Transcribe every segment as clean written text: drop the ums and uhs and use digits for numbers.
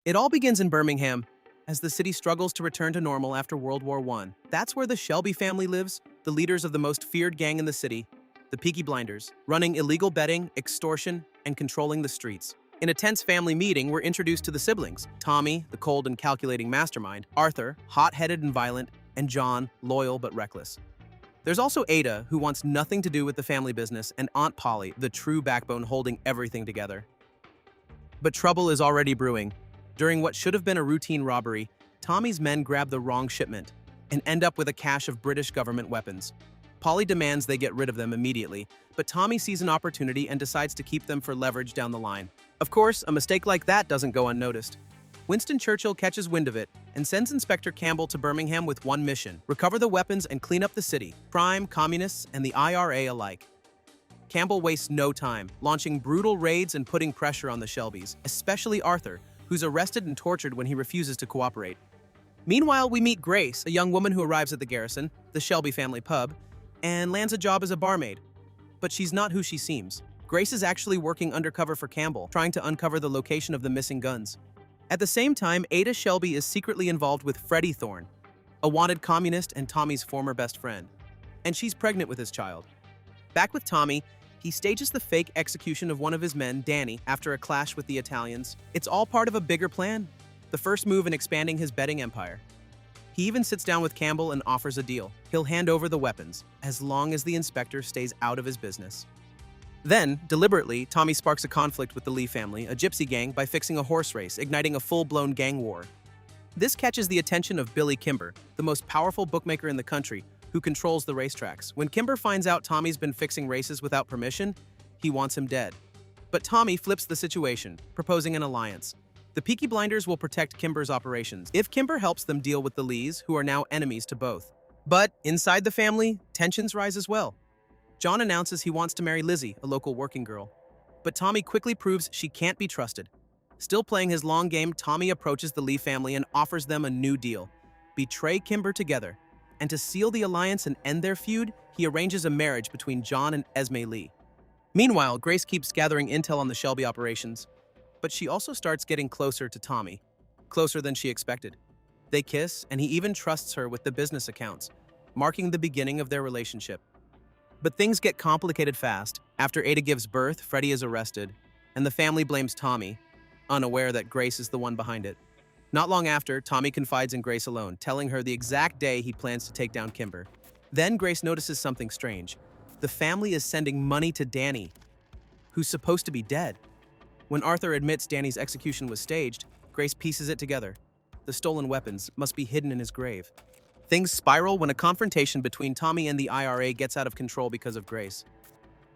It all begins in Birmingham, as the city struggles to return to normal after World War I. That's where the Shelby family lives, the leaders of the most feared gang in the city, the Peaky Blinders, running illegal betting, extortion, and controlling the streets. In a tense family meeting, we're introduced to the siblings: Tommy, the cold and calculating mastermind; Arthur, hot-headed and violent; and John, loyal but reckless. There's also Ada, who wants nothing to do with the family business, and Aunt Polly, the true backbone holding everything together. But trouble is already brewing. During what should have been a routine robbery, Tommy's men grab the wrong shipment and end up with a cache of British government weapons. Polly demands they get rid of them immediately, but Tommy sees an opportunity and decides to keep them for leverage down the line. Of course, a mistake like that doesn't go unnoticed. Winston Churchill catches wind of it and sends Inspector Campbell to Birmingham with one mission: recover the weapons and clean up the city, crime, communists, and the IRA alike. Campbell wastes no time, launching brutal raids and putting pressure on the Shelbys, especially Arthur, who's arrested and tortured when he refuses to cooperate. Meanwhile, we meet Grace, a young woman who arrives at the Garrison, the Shelby family pub, and lands a job as a barmaid. But she's not who she seems. Grace is actually working undercover for Campbell, trying to uncover the location of the missing guns. At the same time, Ada Shelby is secretly involved with Freddie Thorne, a wanted communist and Tommy's former best friend. And she's pregnant with his child. Back with Tommy, he stages the fake execution of one of his men, Danny, after a clash with the Italians. It's all part of a bigger plan, the first move in expanding his betting empire. He even sits down with Campbell and offers a deal. He'll hand over the weapons, as long as the inspector stays out of his business. Then, deliberately, Tommy sparks a conflict with the Lee family, a gypsy gang, by fixing a horse race, igniting a full-blown gang war. This catches the attention of Billy Kimber, the most powerful bookmaker in the country, who controls the racetracks. When Kimber finds out Tommy's been fixing races without permission, he wants him dead. But Tommy flips the situation, proposing an alliance. The Peaky Blinders will protect Kimber's operations if Kimber helps them deal with the Lees, who are now enemies to both. But inside the family, tensions rise as well. John announces he wants to marry Lizzie, a local working girl. But Tommy quickly proves she can't be trusted. Still playing his long game, Tommy approaches the Lee family and offers them a new deal: betray Kimber together. And to seal the alliance and end their feud, he arranges a marriage between John and Esme Lee. Meanwhile, Grace keeps gathering intel on the Shelby operations, but she also starts getting closer to Tommy, closer than she expected. They kiss, and he even trusts her with the business accounts, marking the beginning of their relationship. But things get complicated fast. After Ada gives birth, Freddie is arrested, and the family blames Tommy, unaware that Grace is the one behind it. Not long after, Tommy confides in Grace alone, telling her the exact day he plans to take down Kimber. Then Grace notices something strange. The family is sending money to Danny, who's supposed to be dead. When Arthur admits Danny's execution was staged, Grace pieces it together. The stolen weapons must be hidden in his grave. Things spiral when a confrontation between Tommy and the IRA gets out of control because of Grace.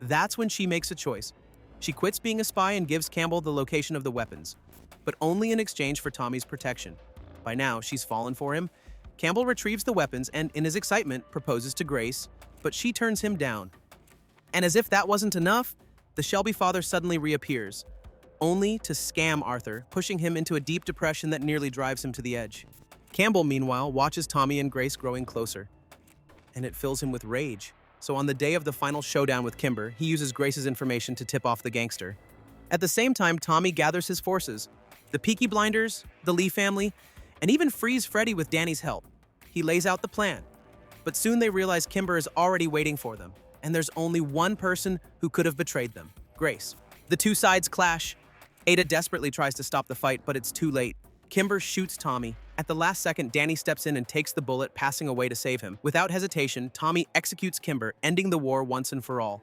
That's when she makes a choice. She quits being a spy and gives Campbell the location of the weapons, but only in exchange for Tommy's protection. By now, she's fallen for him. Campbell retrieves the weapons and, in his excitement, proposes to Grace, but she turns him down. And as if that wasn't enough, the Shelby father suddenly reappears, only to scam Arthur, pushing him into a deep depression that nearly drives him to the edge. Campbell, meanwhile, watches Tommy and Grace growing closer, and it fills him with rage. So on the day of the final showdown with Kimber, he uses Grace's information to tip off the gangster. At the same time, Tommy gathers his forces: the Peaky Blinders, the Lee family, and even frees Freddie with Danny's help. He lays out the plan, but soon they realize Kimber is already waiting for them, and there's only one person who could have betrayed them: Grace. The two sides clash. Ada desperately tries to stop the fight, but it's too late. Kimber shoots Tommy. At the last second, Danny steps in and takes the bullet, passing away to save him. Without hesitation, Tommy executes Kimber, ending the war once and for all.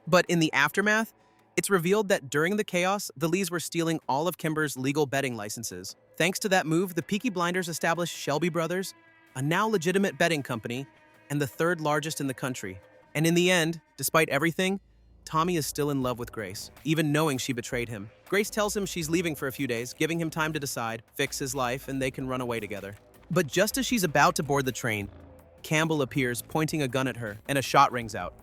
But in the aftermath, it's revealed that during the chaos, the Lees were stealing all of Kimber's legal betting licenses. Thanks to that move, the Peaky Blinders established Shelby Brothers, a now legitimate betting company, and the third largest in the country. And in the end, despite everything, Tommy is still in love with Grace, even knowing she betrayed him. Grace tells him she's leaving for a few days, giving him time to decide, fix his life, and they can run away together. But just as she's about to board the train, Campbell appears, pointing a gun at her, and a shot rings out.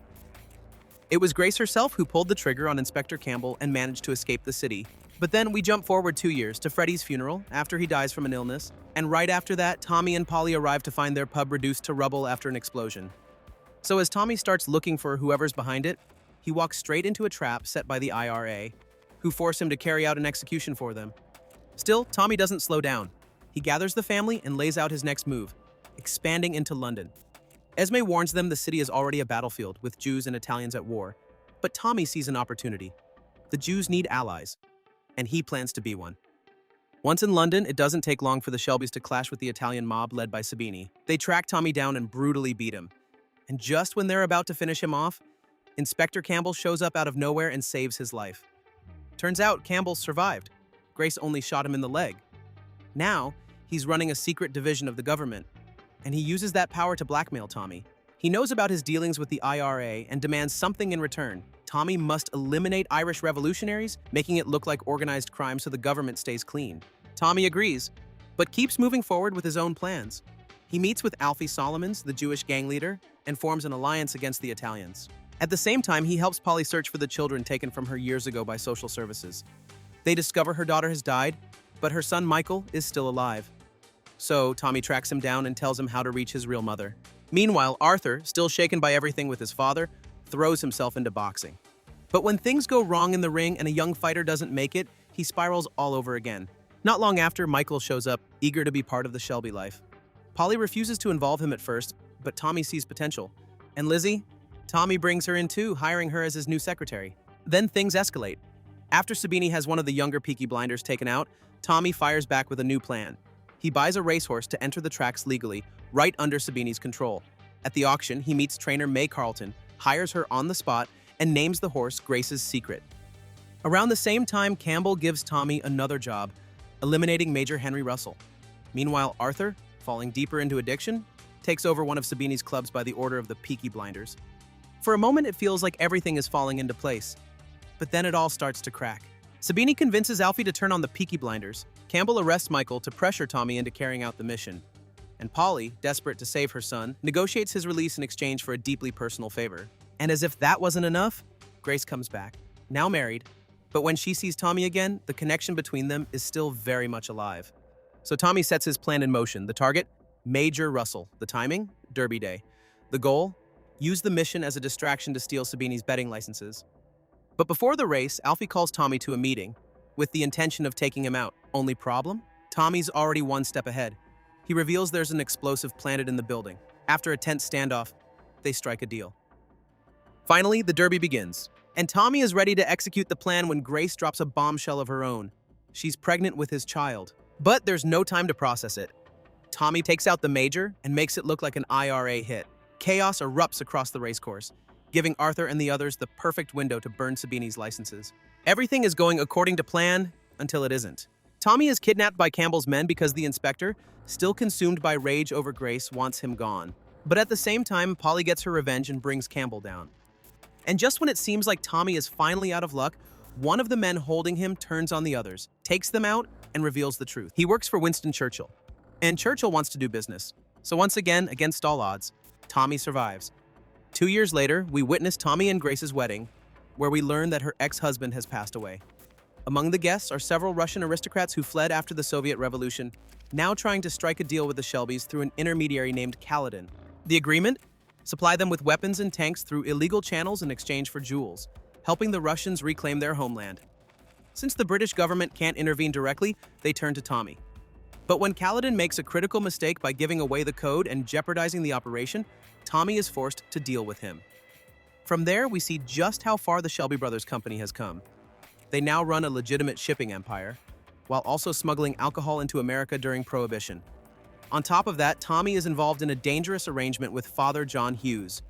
It was Grace herself who pulled the trigger on Inspector Campbell and managed to escape the city. But then we jump forward 2 years to Freddie's funeral after he dies from an illness, and right after that, Tommy and Polly arrive to find their pub reduced to rubble after an explosion. So as Tommy starts looking for whoever's behind it, he walks straight into a trap set by the IRA, who force him to carry out an execution for them. Still, Tommy doesn't slow down. He gathers the family and lays out his next move, expanding into London. Esme warns them the city is already a battlefield with Jews and Italians at war, but Tommy sees an opportunity. The Jews need allies, and he plans to be one. Once in London, it doesn't take long for the Shelbys to clash with the Italian mob led by Sabini. They track Tommy down and brutally beat him. And just when they're about to finish him off, Inspector Campbell shows up out of nowhere and saves his life. Turns out Campbell survived. Grace only shot him in the leg. Now, he's running a secret division of the government, and he uses that power to blackmail Tommy. He knows about his dealings with the IRA and demands something in return. Tommy must eliminate Irish revolutionaries, making it look like organized crime so the government stays clean. Tommy agrees, but keeps moving forward with his own plans. He meets with Alfie Solomons, the Jewish gang leader, and forms an alliance against the Italians. At the same time, he helps Polly search for the children taken from her years ago by social services. They discover her daughter has died, but her son Michael is still alive. So Tommy tracks him down and tells him how to reach his real mother. Meanwhile, Arthur, still shaken by everything with his father, throws himself into boxing. But when things go wrong in the ring and a young fighter doesn't make it, he spirals all over again. Not long after, Michael shows up, eager to be part of the Shelby life. Polly refuses to involve him at first, but Tommy sees potential. And Lizzie? Tommy brings her in too, hiring her as his new secretary. Then things escalate. After Sabini has one of the younger Peaky Blinders taken out, Tommy fires back with a new plan. He buys a racehorse to enter the tracks legally, right under Sabini's control. At the auction, he meets trainer May Carlton, hires her on the spot, and names the horse Grace's Secret. Around the same time, Campbell gives Tommy another job, eliminating Major Henry Russell. Meanwhile, Arthur, falling deeper into addiction, takes over one of Sabini's clubs by the order of the Peaky Blinders. For a moment, it feels like everything is falling into place. But then it all starts to crack. Sabini convinces Alfie to turn on the Peaky Blinders. Campbell arrests Michael to pressure Tommy into carrying out the mission. And Polly, desperate to save her son, negotiates his release in exchange for a deeply personal favor. And as if that wasn't enough, Grace comes back, now married, but when she sees Tommy again, the connection between them is still very much alive. So Tommy sets his plan in motion. The target? Major Russell. The timing? Derby Day. The goal? Use the mission as a distraction to steal Sabini's betting licenses. But before the race, Alfie calls Tommy to a meeting, with the intention of taking him out. Only problem? Tommy's already one step ahead. He reveals there's an explosive planted in the building. After a tense standoff, they strike a deal. Finally, the derby begins, and Tommy is ready to execute the plan when Grace drops a bombshell of her own. She's pregnant with his child. But there's no time to process it. Tommy takes out the Major and makes it look like an IRA hit. Chaos erupts across the racecourse, giving Arthur and the others the perfect window to burn Sabini's licenses. Everything is going according to plan until it isn't. Tommy is kidnapped by Campbell's men because the inspector, still consumed by rage over Grace, wants him gone. But at the same time, Polly gets her revenge and brings Campbell down. And just when it seems like Tommy is finally out of luck, one of the men holding him turns on the others, takes them out, and reveals the truth. He works for Winston Churchill, and Churchill wants to do business. So once again, against all odds, Tommy survives. 2 years later, we witness Tommy and Grace's wedding, where we learn that her ex-husband has passed away. Among the guests are several Russian aristocrats who fled after the Soviet Revolution, now trying to strike a deal with the Shelbys through an intermediary named Kaladin. The agreement? Supply them with weapons and tanks through illegal channels in exchange for jewels, helping the Russians reclaim their homeland. Since the British government can't intervene directly, they turn to Tommy. But when Kaladin makes a critical mistake by giving away the code and jeopardizing the operation, Tommy is forced to deal with him. From there, we see just how far the Shelby Brothers Company has come. They now run a legitimate shipping empire, while also smuggling alcohol into America during Prohibition. On top of that, Tommy is involved in a dangerous arrangement with Father John Hughes,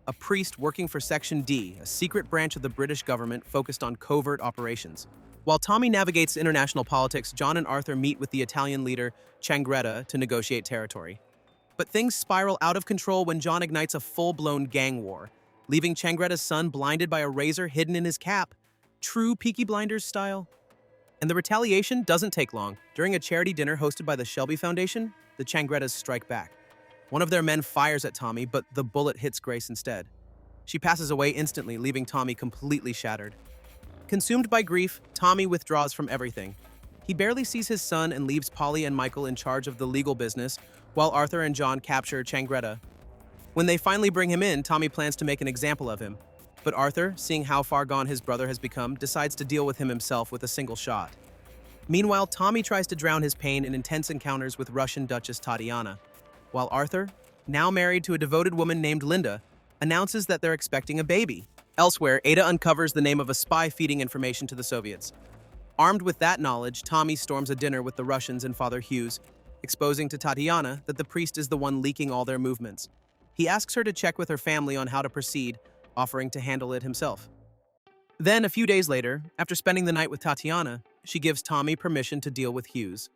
a priest working for Section D, a secret branch of the British government focused on covert operations. While Tommy navigates international politics, John and Arthur meet with the Italian leader Changretta to negotiate territory. But things spiral out of control when John ignites a full-blown gang war, leaving Changretta's son blinded by a razor hidden in his cap. True Peaky Blinders style. And the retaliation doesn't take long. During a charity dinner hosted by the Shelby Foundation, the Changrettas strike back. One of their men fires at Tommy, but the bullet hits Grace instead. She passes away instantly, leaving Tommy completely shattered. Consumed by grief, Tommy withdraws from everything. He barely sees his son and leaves Polly and Michael in charge of the legal business, while Arthur and John capture Changretta. When they finally bring him in, Tommy plans to make an example of him. But Arthur, seeing how far gone his brother has become, decides to deal with him himself with a single shot. Meanwhile, Tommy tries to drown his pain in intense encounters with Russian Duchess Tatiana, while Arthur, now married to a devoted woman named Linda, announces that they're expecting a baby. Elsewhere, Ada uncovers the name of a spy feeding information to the Soviets. Armed with that knowledge, Tommy storms a dinner with the Russians and Father Hughes, exposing to Tatiana that the priest is the one leaking all their movements. He asks her to check with her family on how to proceed, offering to handle it himself. Then, a few days later, after spending the night with Tatiana, she gives Tommy permission to deal with Hughes.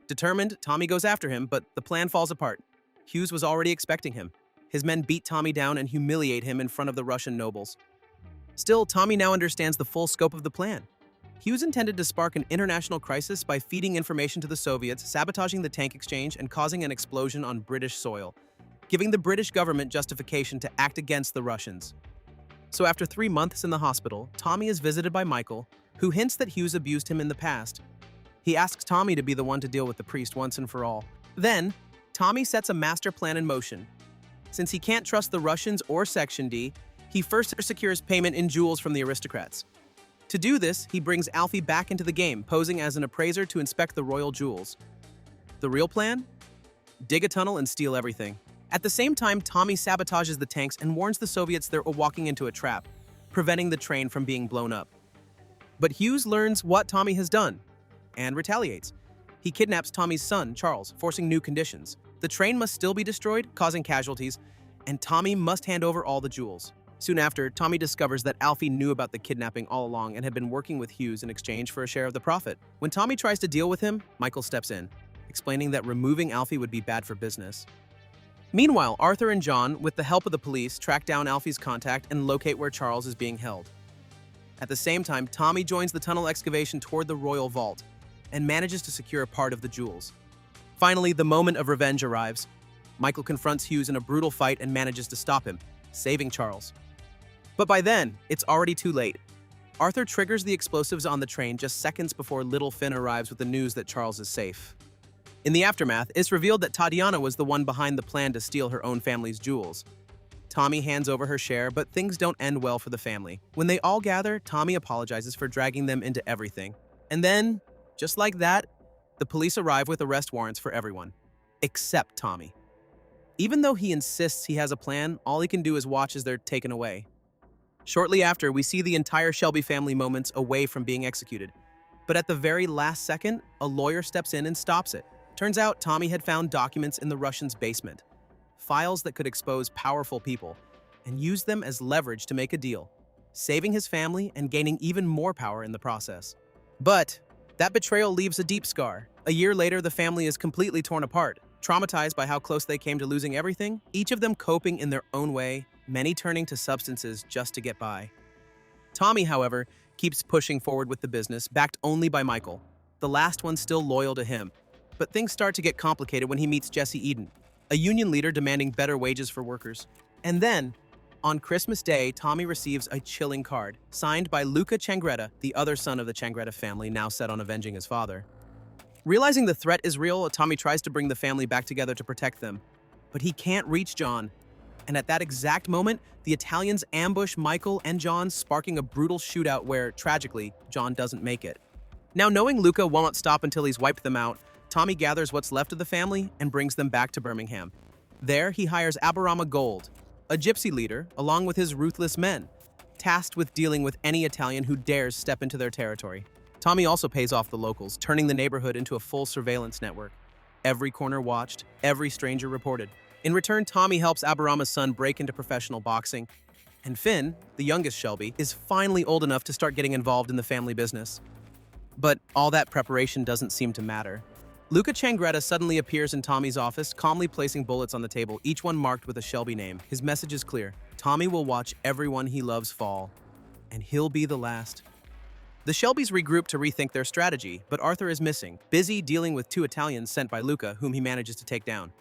Determined, Tommy goes after him, but the plan falls apart. Hughes was already expecting him. His men beat Tommy down and humiliate him in front of the Russian nobles. Still, Tommy now understands the full scope of the plan. Hughes intended to spark an international crisis by feeding information to the Soviets, sabotaging the tank exchange, and causing an explosion on British soil, giving the British government justification to act against the Russians. So after 3 months in the hospital, Tommy is visited by Michael, who hints that Hughes abused him in the past. He asks Tommy to be the one to deal with the priest once and for all. Then, Tommy sets a master plan in motion. Since he can't trust the Russians or Section D, he first secures payment in jewels from the aristocrats. To do this, he brings Alfie back into the game, posing as an appraiser to inspect the royal jewels. The real plan? Dig a tunnel and steal everything. At the same time, Tommy sabotages the tanks and warns the Soviets they're walking into a trap, preventing the train from being blown up. But Hughes learns what Tommy has done and retaliates. He kidnaps Tommy's son, Charles, forcing new conditions. The train must still be destroyed, causing casualties, and Tommy must hand over all the jewels. Soon after, Tommy discovers that Alfie knew about the kidnapping all along and had been working with Hughes in exchange for a share of the profit. When Tommy tries to deal with him, Michael steps in, explaining that removing Alfie would be bad for business. Meanwhile, Arthur and John, with the help of the police, track down Alfie's contact and locate where Charles is being held. At the same time, Tommy joins the tunnel excavation toward the royal vault and manages to secure a part of the jewels. Finally, the moment of revenge arrives. Michael confronts Hughes in a brutal fight and manages to stop him, saving Charles. But by then, it's already too late. Arthur triggers the explosives on the train just seconds before little Finn arrives with the news that Charles is safe. In the aftermath, it's revealed that Tatiana was the one behind the plan to steal her own family's jewels. Tommy hands over her share, but things don't end well for the family. When they all gather, Tommy apologizes for dragging them into everything. And then, just like that, the police arrive with arrest warrants for everyone, except Tommy. Even though he insists he has a plan, all he can do is watch as they're taken away. Shortly after, we see the entire Shelby family moments away from being executed. But at the very last second, a lawyer steps in and stops it. Turns out Tommy had found documents in the Russians' basement, files that could expose powerful people, and use them as leverage to make a deal, saving his family and gaining even more power in the process. But that betrayal leaves a deep scar. A year later, the family is completely torn apart, traumatized by how close they came to losing everything, each of them coping in their own way, many turning to substances just to get by. Tommy, however, keeps pushing forward with the business, backed only by Michael, the last one still loyal to him. But things start to get complicated when he meets Jesse Eden, a union leader demanding better wages for workers. And then, on Christmas Day, Tommy receives a chilling card, signed by Luca Changretta, the other son of the Changretta family, now set on avenging his father. Realizing the threat is real, Tommy tries to bring the family back together to protect them. But he can't reach John. And at that exact moment, the Italians ambush Michael and John, sparking a brutal shootout where, tragically, John doesn't make it. Now, knowing Luca won't stop until he's wiped them out, Tommy gathers what's left of the family and brings them back to Birmingham. There, he hires Aberama Gold, a gypsy leader, along with his ruthless men, tasked with dealing with any Italian who dares step into their territory. Tommy also pays off the locals, turning the neighborhood into a full surveillance network. Every corner watched, every stranger reported. In return, Tommy helps Aberama's son break into professional boxing, and Finn, the youngest Shelby, is finally old enough to start getting involved in the family business. But all that preparation doesn't seem to matter. Luca Changretta suddenly appears in Tommy's office, calmly placing bullets on the table, each one marked with a Shelby name. His message is clear. Tommy will watch everyone he loves fall, and he'll be the last. The Shelbys regroup to rethink their strategy, but Arthur is missing, busy dealing with 2 Italians sent by Luca, whom he manages to take down.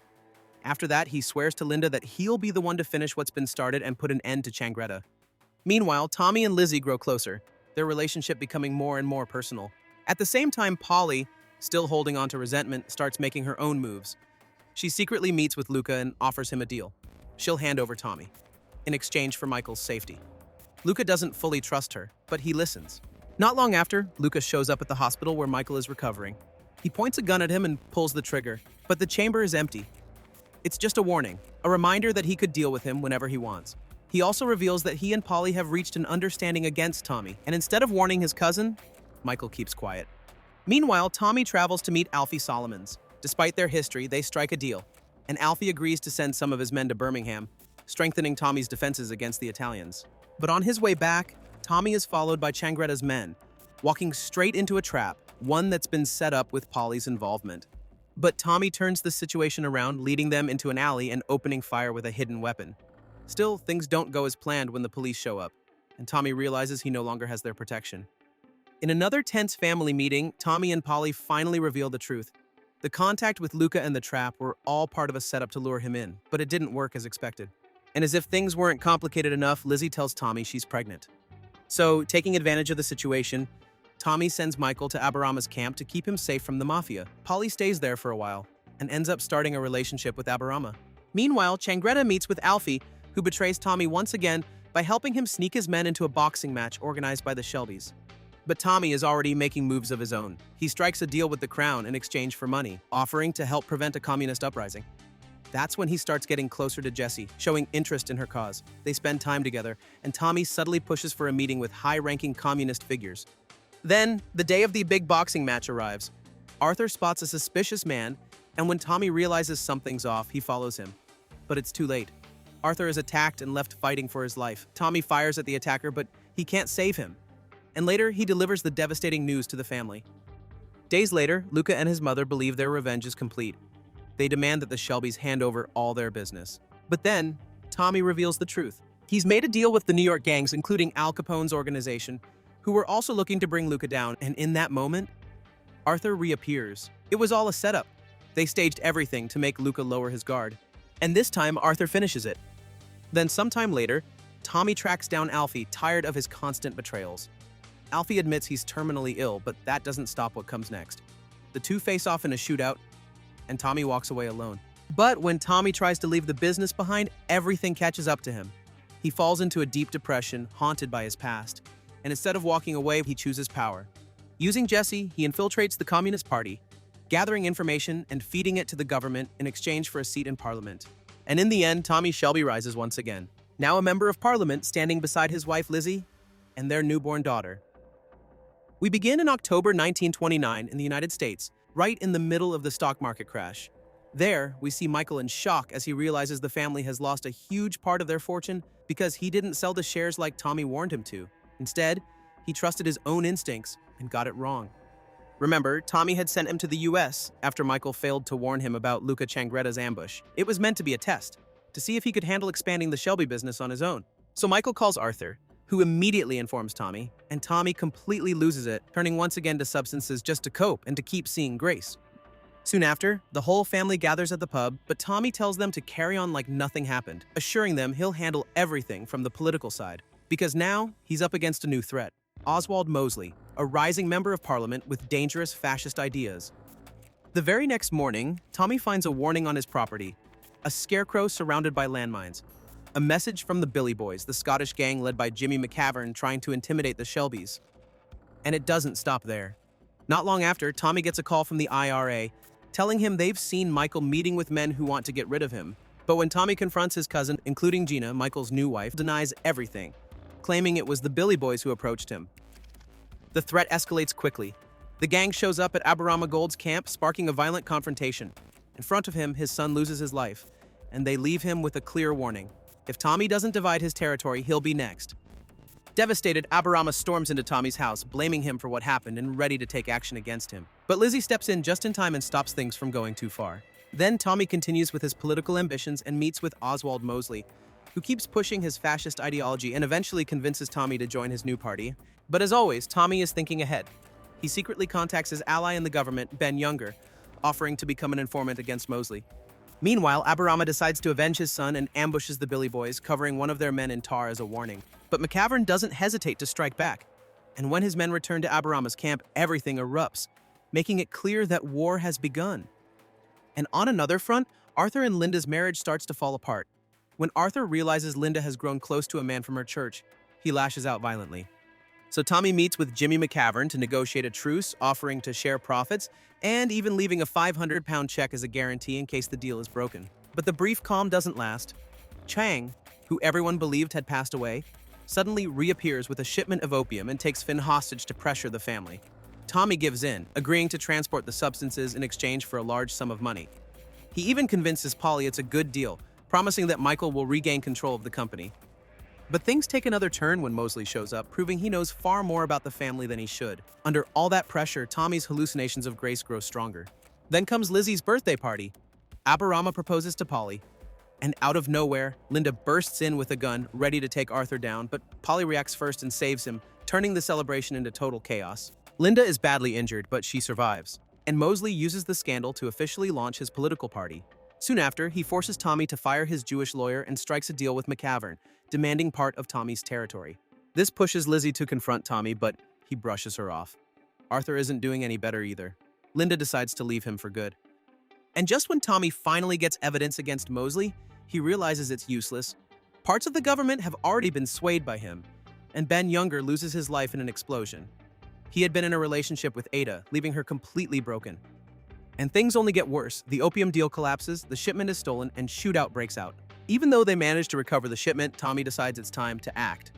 After that, he swears to Linda that he'll be the one to finish what's been started and put an end to Changretta. Meanwhile, Tommy and Lizzie grow closer, their relationship becoming more and more personal. At the same time, Polly, still holding on to resentment, starts making her own moves. She secretly meets with Luca and offers him a deal. She'll hand over Tommy, in exchange for Michael's safety. Luca doesn't fully trust her, but he listens. Not long after, Lucas shows up at the hospital where Michael is recovering. He points a gun at him and pulls the trigger, but the chamber is empty. It's just a warning, a reminder that he could deal with him whenever he wants. He also reveals that he and Polly have reached an understanding against Tommy, and instead of warning his cousin, Michael keeps quiet. Meanwhile, Tommy travels to meet Alfie Solomons. Despite their history, they strike a deal, and Alfie agrees to send some of his men to Birmingham, strengthening Tommy's defenses against the Italians. But on his way back, Tommy is followed by Changreta's men, walking straight into a trap, one that's been set up with Polly's involvement. But Tommy turns the situation around, leading them into an alley and opening fire with a hidden weapon. Still, things don't go as planned when the police show up, and Tommy realizes he no longer has their protection. In another tense family meeting, Tommy and Polly finally reveal the truth. The contact with Luca and the trap were all part of a setup to lure him in, but it didn't work as expected. And as if things weren't complicated enough, Lizzie tells Tommy she's pregnant. So, taking advantage of the situation, Tommy sends Michael to Aberama's camp to keep him safe from the mafia. Polly stays there for a while and ends up starting a relationship with Aberama. Meanwhile, Changreta meets with Alfie, who betrays Tommy once again by helping him sneak his men into a boxing match organized by the Shelbys. But Tommy is already making moves of his own. He strikes a deal with the Crown in exchange for money, offering to help prevent a communist uprising. That's when he starts getting closer to Jessie, showing interest in her cause. They spend time together, and Tommy subtly pushes for a meeting with high-ranking communist figures. Then, the day of the big boxing match arrives. Arthur spots a suspicious man, and when Tommy realizes something's off, he follows him. But it's too late. Arthur is attacked and left fighting for his life. Tommy fires at the attacker, but he can't save him. And later, he delivers the devastating news to the family. Days later, Luca and his mother believe their revenge is complete. They demand that the Shelbys hand over all their business. But then, Tommy reveals the truth. He's made a deal with the New York gangs, including Al Capone's organization, who were also looking to bring Luca down, and in that moment, Arthur reappears. It was all a setup. They staged everything to make Luca lower his guard. And this time, Arthur finishes it. Then sometime later, Tommy tracks down Alfie, tired of his constant betrayals. Alfie admits he's terminally ill, but that doesn't stop what comes next. The two face off in a shootout, and Tommy walks away alone. But when Tommy tries to leave the business behind, everything catches up to him. He falls into a deep depression, haunted by his past. And instead of walking away, he chooses power. Using Jessie, he infiltrates the Communist Party, gathering information and feeding it to the government in exchange for a seat in Parliament. And in the end, Tommy Shelby rises once again, now a member of Parliament, standing beside his wife Lizzie and their newborn daughter. We begin in October 1929 in the United States, right in the middle of the stock market crash. There, we see Michael in shock as he realizes the family has lost a huge part of their fortune because he didn't sell the shares like Tommy warned him to. Instead, he trusted his own instincts and got it wrong. Remember, Tommy had sent him to the US after Michael failed to warn him about Luca Changreta's ambush. It was meant to be a test, to see if he could handle expanding the Shelby business on his own. So Michael calls Arthur, who immediately informs Tommy, and Tommy completely loses it, turning once again to substances just to cope and to keep seeing Grace. Soon after, the whole family gathers at the pub, but Tommy tells them to carry on like nothing happened, assuring them he'll handle everything from the political side. Because now, he's up against a new threat. Oswald Mosley, a rising member of Parliament with dangerous fascist ideas. The very next morning, Tommy finds a warning on his property, a scarecrow surrounded by landmines, a message from the Billy Boys, the Scottish gang led by Jimmy McCavern trying to intimidate the Shelbys. And it doesn't stop there. Not long after, Tommy gets a call from the IRA, telling him they've seen Michael meeting with men who want to get rid of him. But when Tommy confronts his cousin, including Gina, Michael's new wife, denies everything, claiming it was the Billy Boys who approached him. The threat escalates quickly. The gang shows up at Aberama Gold's camp, sparking a violent confrontation. In front of him, his son loses his life, and they leave him with a clear warning. If Tommy doesn't divide his territory, he'll be next. Devastated, Aberama storms into Tommy's house, blaming him for what happened and ready to take action against him. But Lizzie steps in just in time and stops things from going too far. Then Tommy continues with his political ambitions and meets with Oswald Mosley, who keeps pushing his fascist ideology and eventually convinces Tommy to join his new party. But as always, Tommy is thinking ahead. He secretly contacts his ally in the government, Ben Younger, offering to become an informant against Mosley. Meanwhile, Aberama decides to avenge his son and ambushes the Billy Boys, covering one of their men in tar as a warning. But McCavern doesn't hesitate to strike back. And when his men return to Aberama's camp, everything erupts, making it clear that war has begun. And on another front, Arthur and Linda's marriage starts to fall apart. When Arthur realizes Linda has grown close to a man from her church, he lashes out violently. So Tommy meets with Jimmy McCavern to negotiate a truce, offering to share profits, and even leaving a £500 check as a guarantee in case the deal is broken. But the brief calm doesn't last. Chang, who everyone believed had passed away, suddenly reappears with a shipment of opium and takes Finn hostage to pressure the family. Tommy gives in, agreeing to transport the substances in exchange for a large sum of money. He even convinces Polly it's a good deal, promising that Michael will regain control of the company. But things take another turn when Mosley shows up, proving he knows far more about the family than he should. Under all that pressure, Tommy's hallucinations of Grace grow stronger. Then comes Lizzie's birthday party. Aberama proposes to Polly, and out of nowhere, Linda bursts in with a gun, ready to take Arthur down, but Polly reacts first and saves him, turning the celebration into total chaos. Linda is badly injured, but she survives, and Mosley uses the scandal to officially launch his political party. Soon after, he forces Tommy to fire his Jewish lawyer and strikes a deal with McCavern, demanding part of Tommy's territory. This pushes Lizzie to confront Tommy, but he brushes her off. Arthur isn't doing any better either. Linda decides to leave him for good. And just when Tommy finally gets evidence against Mosley, he realizes it's useless. Parts of the government have already been swayed by him, and Ben Younger loses his life in an explosion. He had been in a relationship with Ada, leaving her completely broken. And things only get worse. The opium deal collapses, the shipment is stolen, and shootout breaks out. Even though they manage to recover the shipment, Tommy decides it's time to act.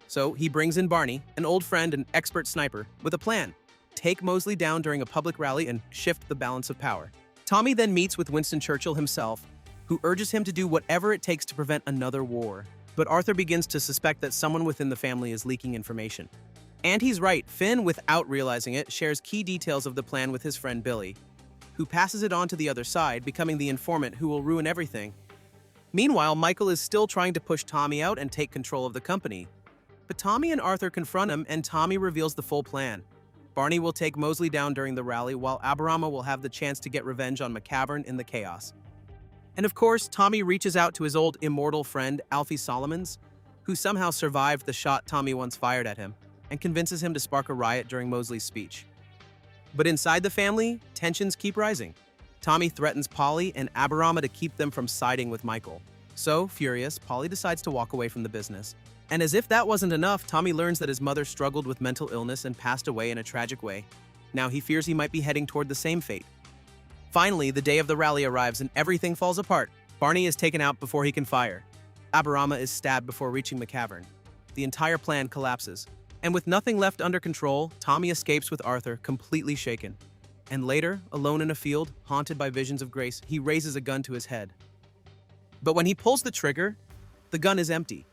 So he brings in Barney, an old friend and expert sniper, with a plan: take Mosley down during a public rally and shift the balance of power. Tommy then meets with Winston Churchill himself, who urges him to do whatever it takes to prevent another war. But Arthur begins to suspect that someone within the family is leaking information. And he's right. Finn, without realizing it, shares key details of the plan with his friend Billy, who passes it on to the other side, becoming the informant who will ruin everything. Meanwhile, Michael is still trying to push Tommy out and take control of the company. But Tommy and Arthur confront him, and Tommy reveals the full plan. Barney will take Mosley down during the rally, while Aberama will have the chance to get revenge on McCavern in the chaos. And of course, Tommy reaches out to his old immortal friend, Alfie Solomons, who somehow survived the shot Tommy once fired at him, and convinces him to spark a riot during Mosley's speech. But inside the family, tensions keep rising. Tommy threatens Polly and Aberama to keep them from siding with Michael. So, furious, Polly decides to walk away from the business. And as if that wasn't enough, Tommy learns that his mother struggled with mental illness and passed away in a tragic way. Now he fears he might be heading toward the same fate. Finally, the day of the rally arrives and everything falls apart. Barney is taken out before he can fire. Aberama is stabbed before reaching McCavern. The entire plan collapses. And with nothing left under control, Tommy escapes with Arthur, completely shaken. And later, alone in a field, haunted by visions of Grace, he raises a gun to his head. But when he pulls the trigger, the gun is empty.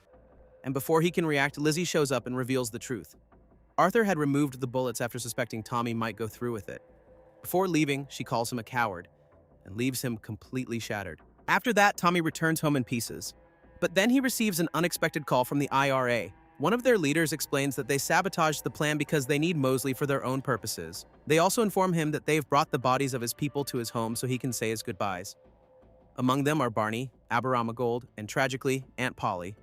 And before he can react, Lizzie shows up and reveals the truth. Arthur had removed the bullets after suspecting Tommy might go through with it. Before leaving, she calls him a coward and leaves him completely shattered. After that, Tommy returns home in pieces. But then he receives an unexpected call from the IRA. One of their leaders explains that they sabotaged the plan because they need Mosley for their own purposes. They also inform him that they've brought the bodies of his people to his home so he can say his goodbyes. Among them are Barney, Aberama Gold, and tragically, Aunt Polly.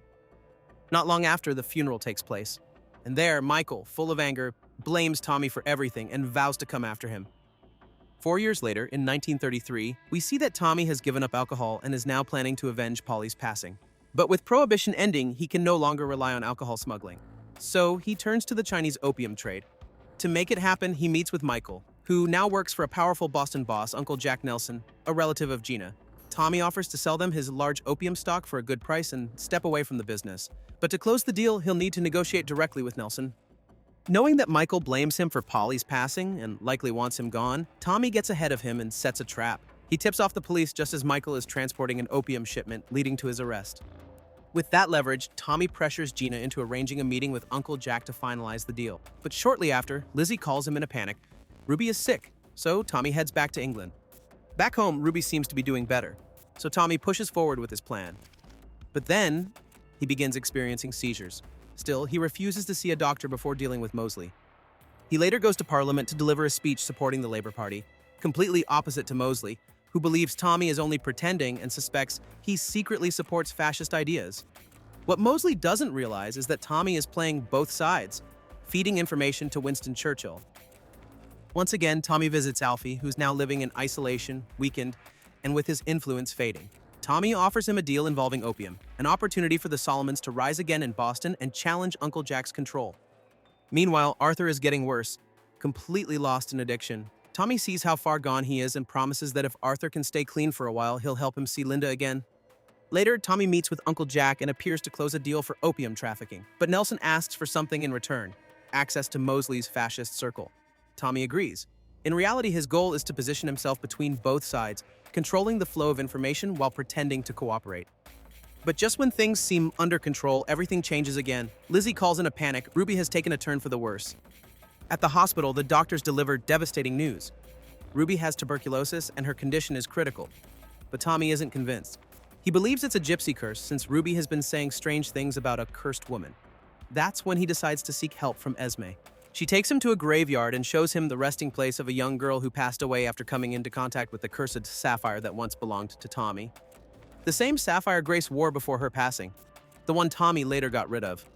Not long after, the funeral takes place. And there, Michael, full of anger, blames Tommy for everything and vows to come after him. 4 years later, in 1933, we see that Tommy has given up alcohol and is now planning to avenge Polly's passing. But with Prohibition ending, he can no longer rely on alcohol smuggling. So he turns to the Chinese opium trade. To make it happen, he meets with Michael, who now works for a powerful Boston boss, Uncle Jack Nelson, a relative of Gina. Tommy offers to sell them his large opium stock for a good price and step away from the business. But to close the deal, he'll need to negotiate directly with Nelson. Knowing that Michael blames him for Polly's passing and likely wants him gone, Tommy gets ahead of him and sets a trap. He tips off the police just as Michael is transporting an opium shipment, leading to his arrest. With that leverage, Tommy pressures Gina into arranging a meeting with Uncle Jack to finalize the deal. But shortly after, Lizzie calls him in a panic. Ruby is sick, so Tommy heads back to England. Back home, Ruby seems to be doing better, so Tommy pushes forward with his plan. But then, he begins experiencing seizures. Still, he refuses to see a doctor before dealing with Mosley. He later goes to Parliament to deliver a speech supporting the Labour Party, completely opposite to Mosley, who believes Tommy is only pretending and suspects he secretly supports fascist ideas. What Mosley doesn't realize is that Tommy is playing both sides, feeding information to Winston Churchill. Once again, Tommy visits Alfie, who's now living in isolation, weakened, and with his influence fading. Tommy offers him a deal involving opium, an opportunity for the Solomons to rise again in Boston and challenge Uncle Jack's control. Meanwhile, Arthur is getting worse, completely lost in addiction. Tommy sees how far gone he is and promises that if Arthur can stay clean for a while, he'll help him see Linda again. Later, Tommy meets with Uncle Jack and appears to close a deal for opium trafficking. But Nelson asks for something in return, access to Mosley's fascist circle. Tommy agrees. In reality, his goal is to position himself between both sides, controlling the flow of information while pretending to cooperate. But just when things seem under control, everything changes again. Lizzie calls in a panic. Ruby has taken a turn for the worse. At the hospital, the doctors deliver devastating news. Ruby has tuberculosis and her condition is critical. But Tommy isn't convinced. He believes it's a gypsy curse since Ruby has been saying strange things about a cursed woman. That's when he decides to seek help from Esme. She takes him to a graveyard and shows him the resting place of a young girl who passed away after coming into contact with the cursed sapphire that once belonged to Tommy. The same sapphire Grace wore before her passing, the one Tommy later got rid of.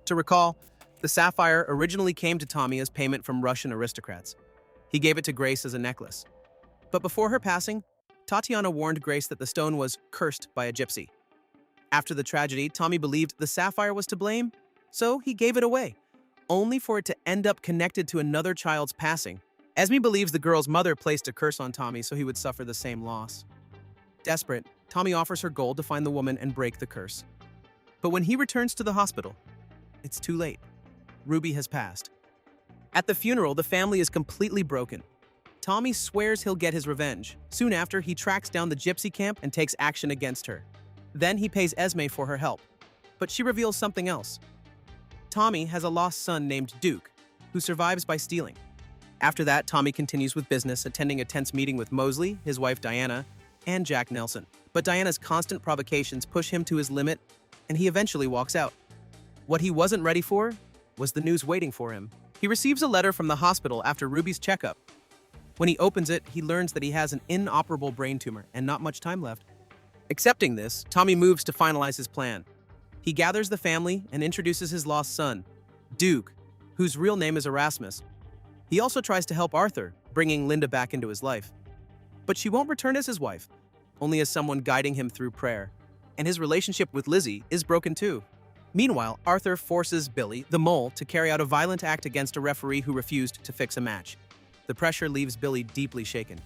To recall, the sapphire originally came to Tommy as payment from Russian aristocrats. He gave it to Grace as a necklace. But before her passing, Tatiana warned Grace that the stone was cursed by a gypsy. After the tragedy, Tommy believed the sapphire was to blame, so he gave it away, only for it to end up connected to another child's passing. Esme believes the girl's mother placed a curse on Tommy so he would suffer the same loss. Desperate, Tommy offers her gold to find the woman and break the curse. But when he returns to the hospital, it's too late. Ruby has passed. At the funeral, the family is completely broken. Tommy swears he'll get his revenge. Soon after, he tracks down the gypsy camp and takes action against her. Then he pays Esme for her help. But she reveals something else. Tommy has a lost son named Duke, who survives by stealing. After that, Tommy continues with business, attending a tense meeting with Mosley, his wife Diana, and Jack Nelson. But Diana's constant provocations push him to his limit, and he eventually walks out. What he wasn't ready for was the news waiting for him. He receives a letter from the hospital after Ruby's checkup. When he opens it, he learns that he has an inoperable brain tumor and not much time left. Accepting this, Tommy moves to finalize his plan. He gathers the family and introduces his lost son, Duke, whose real name is Erasmus. He also tries to help Arthur, bringing Linda back into his life. But she won't return as his wife, only as someone guiding him through prayer. And his relationship with Lizzie is broken too. Meanwhile, Arthur forces Billy, the mole, to carry out a violent act against a referee who refused to fix a match. The pressure leaves Billy deeply shaken.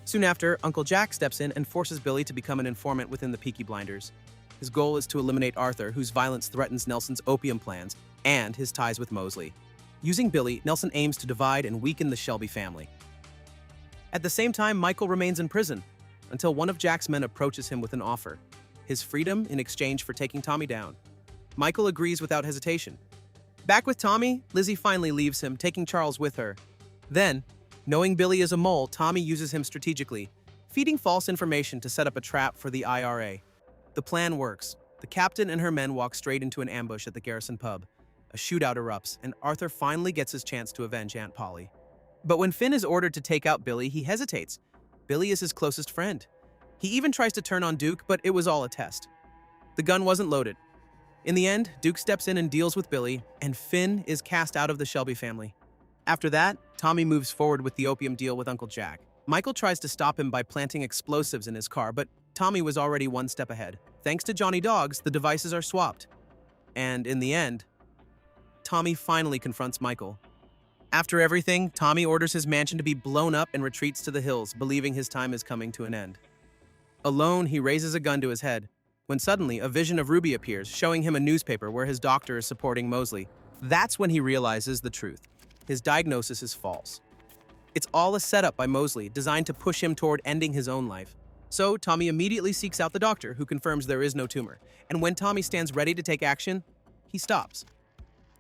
Soon after, Uncle Jack steps in and forces Billy to become an informant within the Peaky Blinders. His goal is to eliminate Arthur, whose violence threatens Nelson's opium plans and his ties with Mosley. Using Billy, Nelson aims to divide and weaken the Shelby family. At the same time, Michael remains in prison until one of Jack's men approaches him with an offer: his freedom in exchange for taking Tommy down. Michael agrees without hesitation. Back with Tommy, Lizzie finally leaves him, taking Charles with her. Then, knowing Billy is a mole, Tommy uses him strategically, feeding false information to set up a trap for the IRA. The plan works. The captain and her men walk straight into an ambush at the Garrison pub. A shootout erupts, and Arthur finally gets his chance to avenge Aunt Polly. But when Finn is ordered to take out Billy, he hesitates. Billy is his closest friend. He even tries to turn on Duke, but it was all a test. The gun wasn't loaded. In the end, Duke steps in and deals with Billy, and Finn is cast out of the Shelby family. After that, Tommy moves forward with the opium deal with Uncle Jack. Michael tries to stop him by planting explosives in his car, but Tommy was already one step ahead. Thanks to Johnny Dogs, the devices are swapped. And in the end, Tommy finally confronts Michael. After everything, Tommy orders his mansion to be blown up and retreats to the hills, believing his time is coming to an end. Alone, he raises a gun to his head, when suddenly a vision of Ruby appears, showing him a newspaper where his doctor is supporting Mosley. That's when he realizes the truth. His diagnosis is false. It's all a setup by Mosley, designed to push him toward ending his own life. So Tommy immediately seeks out the doctor, who confirms there is no tumor. And when Tommy stands ready to take action, he stops.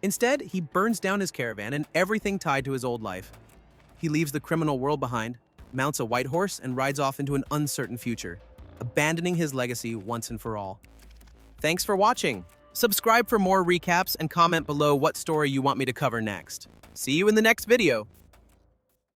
Instead, he burns down his caravan and everything tied to his old life. He leaves the criminal world behind, mounts a white horse, and rides off into an uncertain future, abandoning his legacy once and for all. Thanks for watching. Subscribe for more recaps and comment below what story you want me to cover next. See you in the next video.